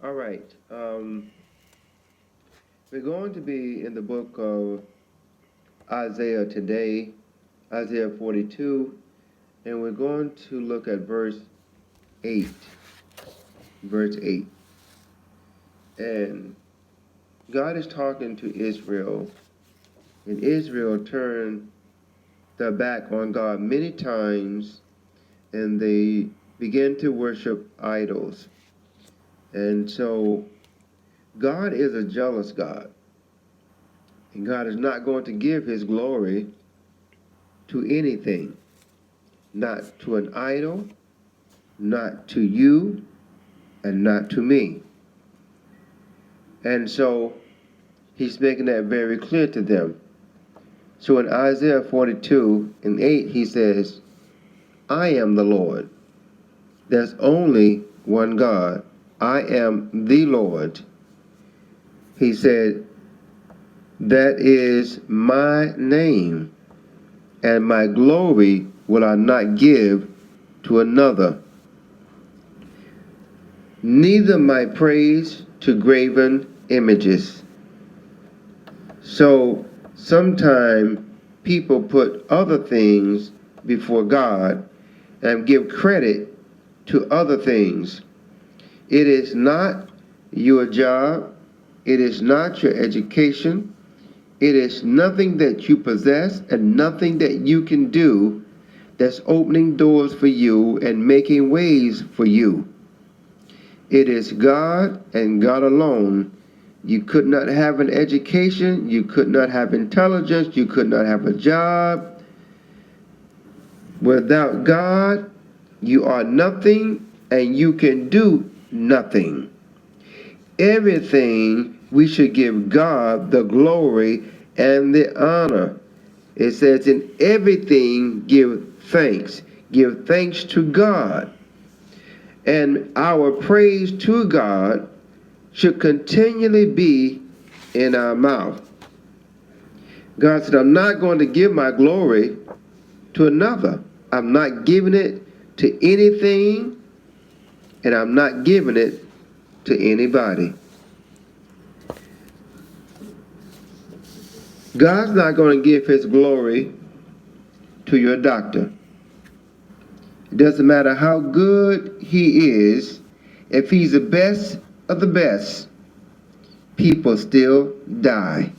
All right. We're going to be in the book of Isaiah today, Isaiah 42, and we're going to look at verse 8. Verse 8. And God is talking to Israel, and Israel turned their back on God many times, and they began to worship idols. And so God is a jealous God. And God is not going to give his glory to anything, not to an idol, not to you, and not to me. And so he's making that very clear to them. So in Isaiah 42 and 8, he says, I am the Lord. There's only one God. I am the Lord. He said, that is my name, and my glory will I not give to another, neither my praise to graven images. So sometimes people put other things before God and give credit to other things. It is not your job. It is not your education. It is nothing that you possess and nothing that you can do that's opening doors for you and making ways for you. It is God and God alone. You could not have an education. You could not have intelligence. You could not have a job. Without God, you are nothing and you can do nothing. Everything we should give God the glory and the honor. It says, in everything give thanks. Give thanks to God. And our praise to God should continually be in our mouth. God said, I'm not going to give my glory to another. I'm not giving it to anything, and I'm not giving it to anybody. God's not going to give his glory to your doctor. It doesn't matter how good he is, if he's the best of the best, people still die.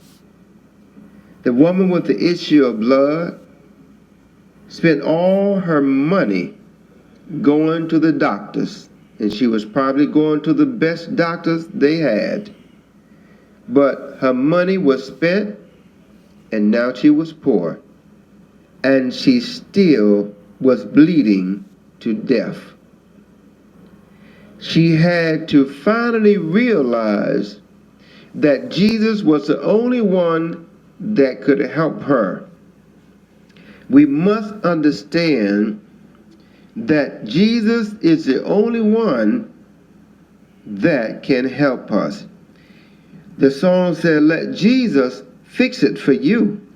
The woman with the issue of blood spent all her money going to the doctors, and she was probably going to the best doctors they had. But her money was spent, and now she was poor, and she still was bleeding to death. She had to finally realize that Jesus was the only one that could help her. We must understand that Jesus is the only one that can help us. The song said, let Jesus fix it for you,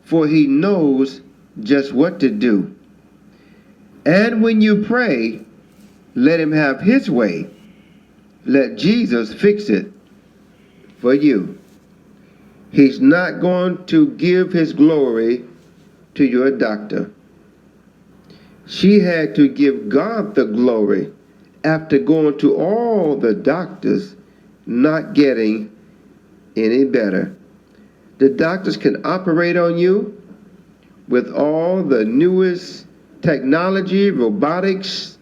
for he knows just what to do. And when you pray, let him have his way. Let Jesus fix it for you. He's not going to give his glory to your doctor. She had to give God the glory after going to all the doctors, not getting any better. The doctors can operate on you with all the newest technology, robotics.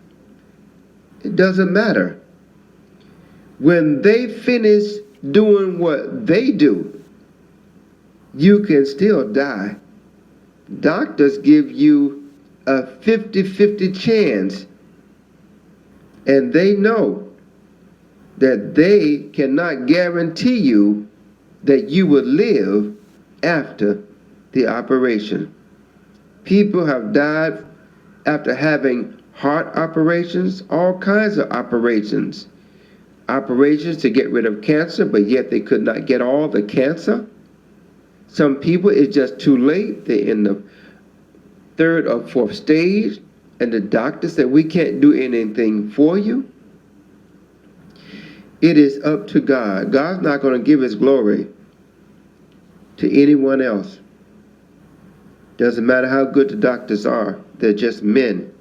It doesn't matter. When they finish doing what they do, you can still die. Doctors give you a 50-50 chance, and they know that they cannot guarantee you that you will live after the operation. People have died after having heart operations, all kinds of operations. Operations to get rid of cancer, but yet they could not get all the cancer. Some people, it's just too late. They're in the third or fourth stage, and the doctor said, we can't do anything for you. It is up to God. God's not going to give his glory to anyone else. Doesn't matter how good the doctors are. They're just men.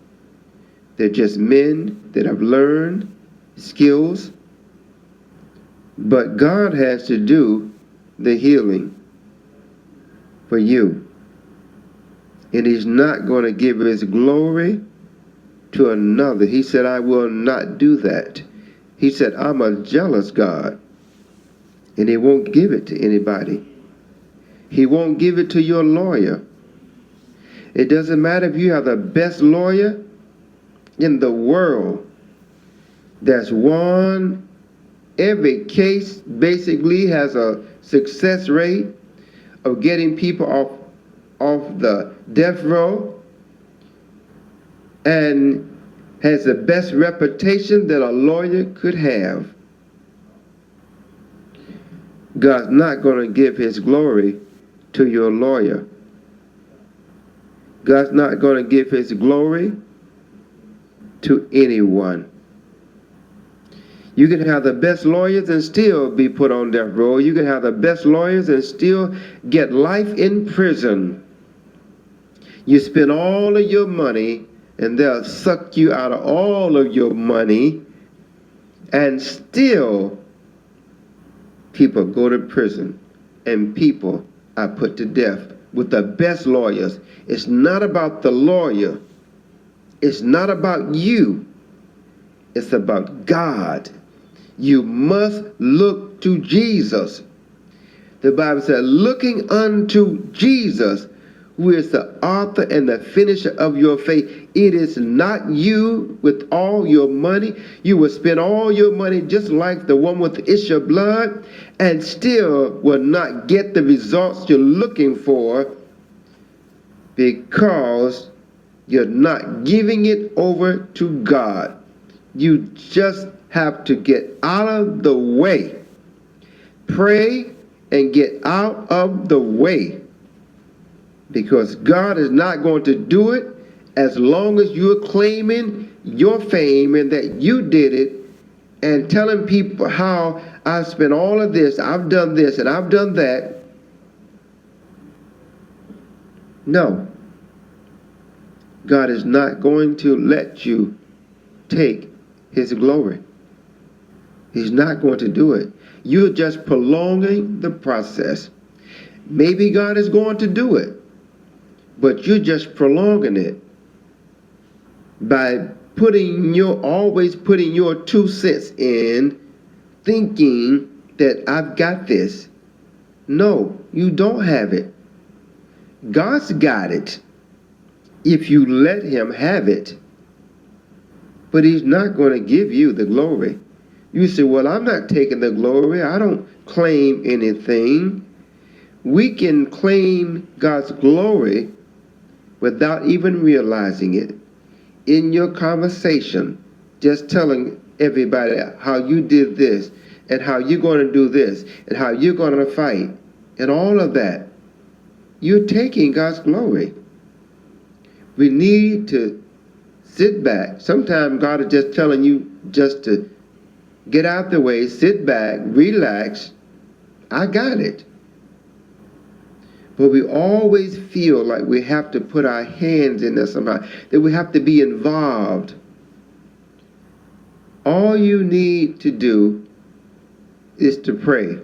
They're just men that have learned skills. But God has to do the healing for you. And he's not going to give his glory to another. He said, I will not do that. He said, I'm a jealous God. And he won't give it to anybody. He won't give it to your lawyer. It doesn't matter if you have the best lawyer in the world that's won every case, basically has a success rate of getting people off the death row, and has the best reputation that a lawyer could have. God's not going to give his glory to your lawyer. God's not going to give his glory to anyone. You can have the best lawyers and still be put on death row. You can have the best lawyers and still get life in prison. You spend all of your money and they'll suck you out of all of your money, and still people go to prison and people are put to death with the best lawyers. It's not about the lawyer. It's not about you. It's about God. You must look to Jesus. The Bible said, looking unto Jesus, who is the author and the finisher of your faith. It is not you with all your money. You will spend all your money just like the one with the issue of blood and still will not get the results you're looking for because you're not giving it over to God. You just have to get out of the way. Pray and get out of the way, because God is not going to do it as long as you're claiming your fame and that you did it and telling people how I've spent all of this, I've done this, and I've done that. No. God is not going to let you take his glory. He's not going to do it. You're just prolonging the process. Maybe God is going to do it, but you're just prolonging it by always putting your 2 cents in, thinking that I've got this. No, you don't have it. God's got it if you let him have it. But he's not going to give you the glory. You say, well, I'm not taking the glory. I don't claim anything. We can claim God's glory without even realizing it. In your conversation, just telling everybody how you did this and how you're going to do this and how you're going to fight and all of that, you're taking God's glory. We need to sit back. Sometimes God is just telling you just to get out the way, sit back, relax. I got it. But we always feel like we have to put our hands in there somehow, that we have to be involved. All you need to do is to pray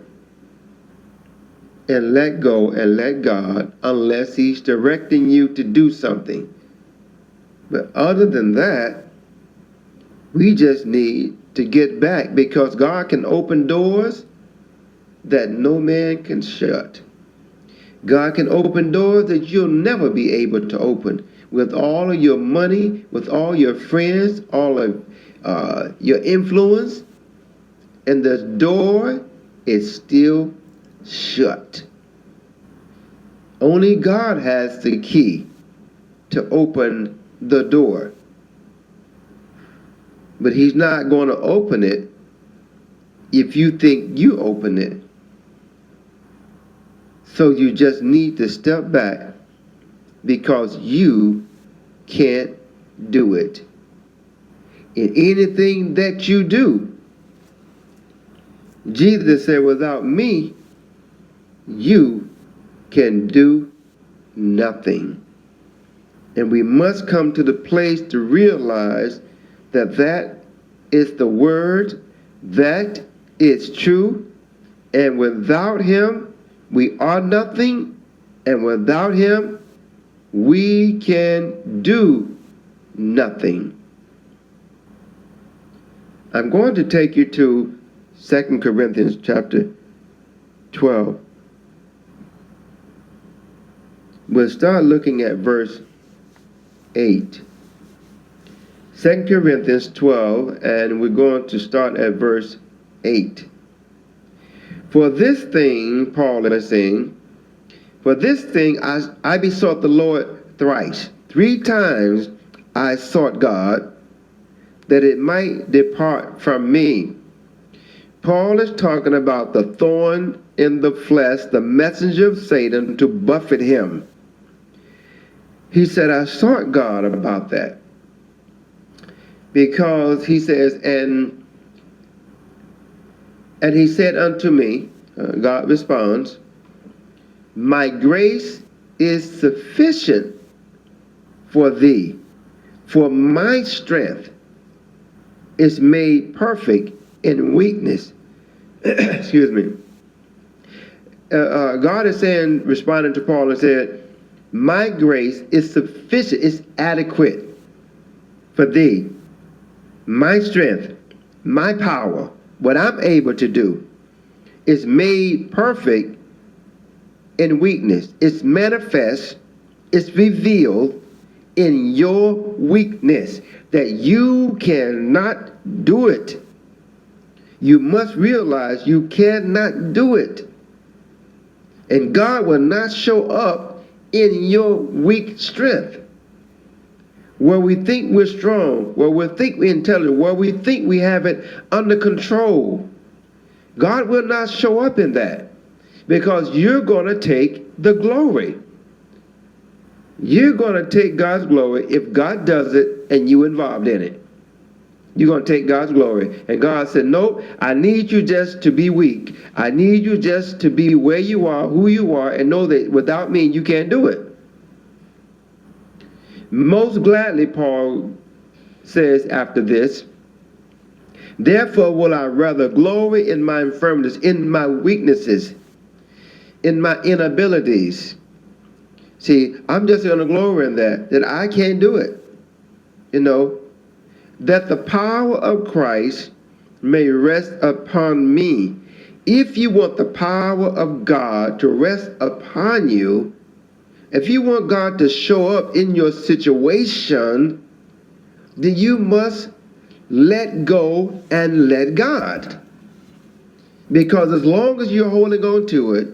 and let go and let God, unless he's directing you to do something. But other than that, we just need to get back, because God can open doors that no man can shut. God can open doors that you'll never be able to open. With all of your money, with all your friends, all of your influence, and the door is still shut. Only God has the key to open the door. But he's not going to open it if you think you open it. So you just need to step back, because you can't do it. In anything that you do, Jesus said, without me, you can do nothing. And we must come to the place to realize that that is the word, that is true, and without him, we are nothing, and without him, we can do nothing. I'm going to take you to 2 Corinthians chapter 12. We'll start looking at verse 8. 2 Corinthians 12, and we're going to start at verse 8. For this thing, Paul is saying, for this thing I besought the Lord thrice. 3 times I sought God, that it might depart from me. Paul is talking about the thorn in the flesh, the messenger of Satan to buffet him. He said, I sought God about that. Because he says, and he said unto me, God responds, my grace is sufficient for thee, for my strength is made perfect in weakness. Excuse me. God is saying, responding to Paul, and said, my grace is sufficient, is adequate for thee. My strength, my power, what I'm able to do is made perfect in weakness. It's manifest, it's revealed in your weakness, that you cannot do it. You must realize you cannot do it. And God will not show up in your weak strength. Where we think we're strong, where we think we're intelligent, where we think we have it under control, God will not show up in that, because you're going to take the glory. You're going to take God's glory if God does it and you involved in it. You're going to take God's glory. And God said, no, I need you just to be weak. I need you just to be where you are, who you are, and know that without me, you can't do it. Most gladly, Paul says after this, therefore will I rather glory in my infirmities, in my weaknesses, in my inabilities. See, I'm just going to glory in that I can't do it. You know, that the power of Christ may rest upon me. If you want the power of God to rest upon you, if you want God to show up in your situation, then you must let go and let God. Because as long as you're holding on to it,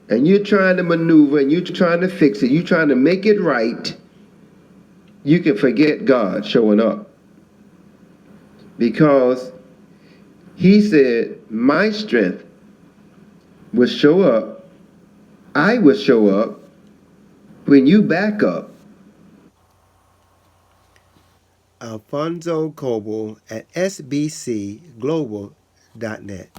and you're trying to maneuver, and you're trying to fix it, you're trying to make it right, you can forget God showing up. Because he said, my strength will show up, I will show up, when you back up. Alfonso Coble at sbcglobal.net